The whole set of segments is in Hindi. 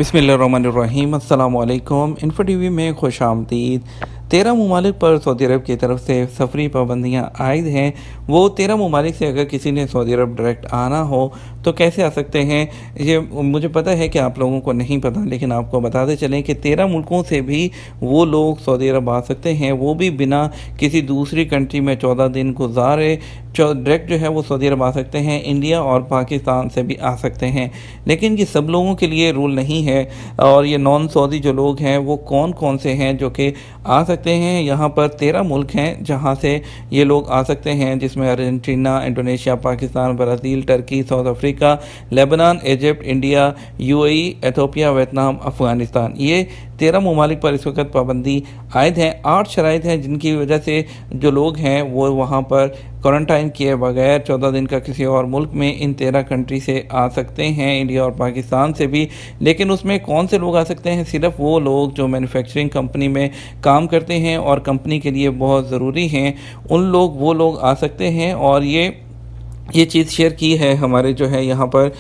बिस्मिल्लाहिर्रहमानिर्रहीम अस्सलाम वालेकुम। इन्फो टीवी में खुश आमदीद। 13 ममालिक पर सऊदी अरब की तरफ से सफरी पाबंदियाँ आयद हैं। वो 13 ममालिक से अगर किसी ने सऊदी अरब डायरेक्ट आना हो तो कैसे आ सकते हैं, ये मुझे पता है कि आप लोगों को नहीं पता, लेकिन आपको बताते चलें कि 13 मुल्कों से भी वो लोग सऊदी अरब आ सकते हैं, वो भी बिना किसी दूसरी कंट्री में 14 दिन गुजारे डायरेक्ट जो है वो सऊदी अरब आ सकते हैं। इंडिया और पाकिस्तान से भी आ सकते हैं, लेकिन ये सब लोगों के लिए रूल नहीं है। और ये नॉन सऊदी जो लोग हैं वो कौन कौन से हैं जो कि आ सकते हैं। यहाँ पर 13 मुल्क हैं जहाँ से ये लोग आ सकते हैं, जिसमें Argentina, Indonesia, Pakistan, Brazil, Turkey, south Africa, Lebanon, Egypt, India, UAE, Ethiopia, Vietnam, Afghanistan. ये 13 ममालिक पर इस वक्त पाबंदी आयद हैं। 8 शराइत हैं जिनकी वजह से जो लोग हैं वो वहाँ पर क्वारंटाइन किए बगैर 14 दिन का किसी और मुल्क में इन 13 कंट्री से आ सकते हैं, इंडिया और पाकिस्तान से भी। लेकिन उसमें कौन से लोग आ सकते हैं? सिर्फ वो लोग जो मैन्युफैक्चरिंग कंपनी में काम करते हैं और कंपनी के लिए बहुत ज़रूरी हैं, वो लोग आ सकते हैं। और ये चीज़ शेयर की है हमारे जो है यहाँ पर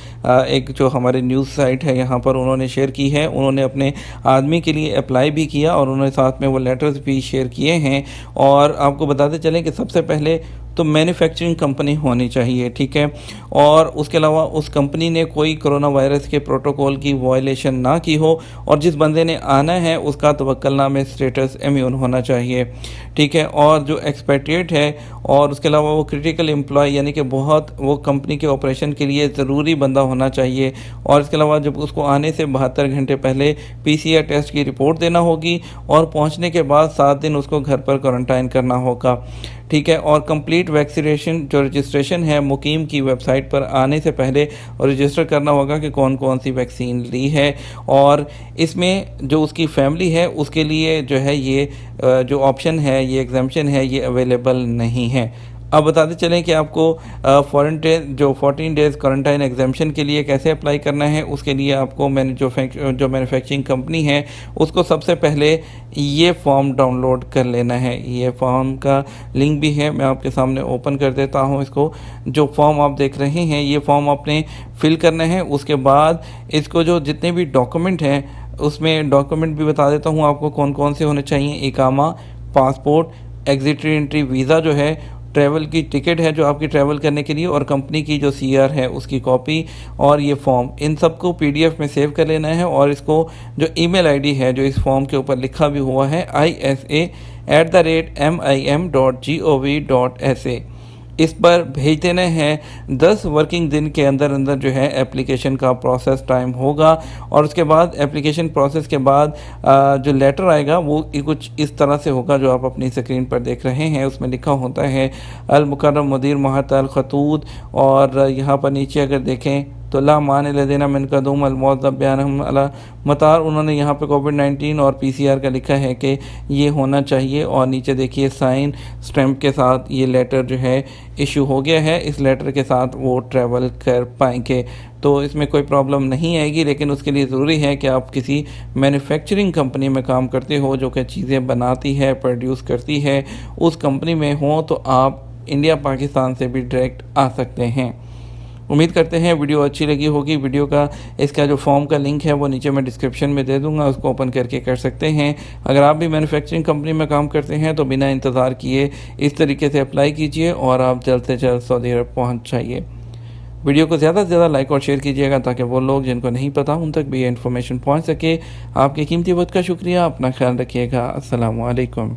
एक जो हमारे न्यूज़ साइट है यहाँ पर उन्होंने शेयर की है। उन्होंने अपने आदमी के लिए अप्लाई भी किया और उन्होंने साथ में वो लेटर्स भी शेयर किए हैं। और आपको बताते चलें कि सबसे पहले तो मैन्युफैक्चरिंग कंपनी होनी चाहिए, ठीक है। और उसके अलावा उस कंपनी ने कोई कोरोना वायरस के प्रोटोकॉल की वायलेशन ना की हो, और जिस बंदे ने आना है उसका तवक्कुलनामे स्टेटस इम्यून होना चाहिए, ठीक है। और जो एक्सपेट्रिएट है और उसके अलावा वो क्रिटिकल एम्प्लॉय यानी कि बहुत वो कंपनी के ऑपरेशन के लिए ज़रूरी बंदा होना चाहिए। और इसके अलावा जब उसको आने से 72 घंटे पहले पीसीआर टेस्ट की रिपोर्ट देना होगी और पहुंचने के बाद 7 दिन उसको घर पर क्वारंटाइन करना होगा, ठीक है। और कंप्लीट वैक्सीनेशन जो रजिस्ट्रेशन है मुकीम की वेबसाइट पर आने से पहले रजिस्टर करना होगा कि कौन कौन सी वैक्सीन ली है। और इसमें जो उसकी फैमिली है उसके लिए जो है ये जो ऑप्शन है, ये एग्जाम्पशन है, ये अवेलेबल नहीं है। अब बताते चलें कि आपको 14 डेज़ क्वारंटाइन एग्जाम्पशन के लिए कैसे अप्लाई करना है। उसके लिए आपको जो मैन्युफैक्चरिंग कंपनी है उसको सबसे पहले ये फॉर्म डाउनलोड कर लेना है। ये फॉर्म का लिंक भी है, मैं आपके सामने ओपन कर देता हूँ इसको। जो फॉर्म आप देख रहे हैं ये फॉर्म आपने फिल करना है। उसके बाद इसको जो जितने भी डॉक्यूमेंट हैं उसमें डॉक्यूमेंट भी बता देता हूँ आपको कौन कौन से होने चाहिए। इकामा, पासपोर्ट, एग्जिट एंट्री वीज़ा जो है, ट्रैवल की टिकट है जो आपकी ट्रैवल करने के लिए, और कंपनी की जो सीआर है उसकी कॉपी, और ये फॉर्म, इन सबको पीडीएफ में सेव कर लेना है। और इसको जो ईमेल आईडी है जो इस फॉर्म के ऊपर लिखा भी हुआ है isa@mim.gov.sa, इस पर भेज देना है। 10 वर्किंग दिन के अंदर अंदर जो है एप्लीकेशन का प्रोसेस टाइम होगा। और उसके बाद एप्लीकेशन प्रोसेस के बाद जो लेटर आएगा वो कुछ इस तरह से होगा जो आप अपनी स्क्रीन पर देख रहे हैं। उसमें लिखा होता है अल मुकर्रम मुदीर महत अल खतूत, और यहाँ पर नीचे अगर देखें तो ला मान लदेना मिन कदूम अलमौज़ब बयान अला मतार, उन्होंने यहाँ पे कोविड-19 और पीसीआर का लिखा है कि ये होना चाहिए। और नीचे देखिए साइन स्टैम्प के साथ ये लेटर जो है इशू हो गया है। इस लेटर के साथ वो ट्रैवल कर पाएंगे, तो इसमें कोई प्रॉब्लम नहीं आएगी। लेकिन उसके लिए ज़रूरी है कि आप किसी मैन्युफैक्चरिंग कंपनी में काम करते हो जो कि चीज़ें बनाती है, प्रोड्यूस करती है, उस कंपनी में हो तो आप इंडिया पाकिस्तान से भी डायरेक्ट आ सकते हैं। उम्मीद करते हैं वीडियो अच्छी लगी होगी। वीडियो का इसका जो फॉर्म का लिंक है वो नीचे मैं डिस्क्रिप्शन में दे दूंगा, उसको ओपन करके कर सकते हैं। अगर आप भी मैन्युफैक्चरिंग कंपनी में काम करते हैं तो बिना इंतज़ार किए इस तरीके से अप्लाई कीजिए और आप जल्द से जल्द सऊदी अरब पहुँच जाइए। वीडियो को ज़्यादा से ज़्यादा लाइक और शेयर कीजिएगा ताकि वो लोग जिनको नहीं पता उन तक भी ये इन्फॉर्मेशन पहुँच सके। आपके कीमती वक्त का शुक्रिया। अपना ख्याल रखिएगा। अस्सलामु अलैकुम।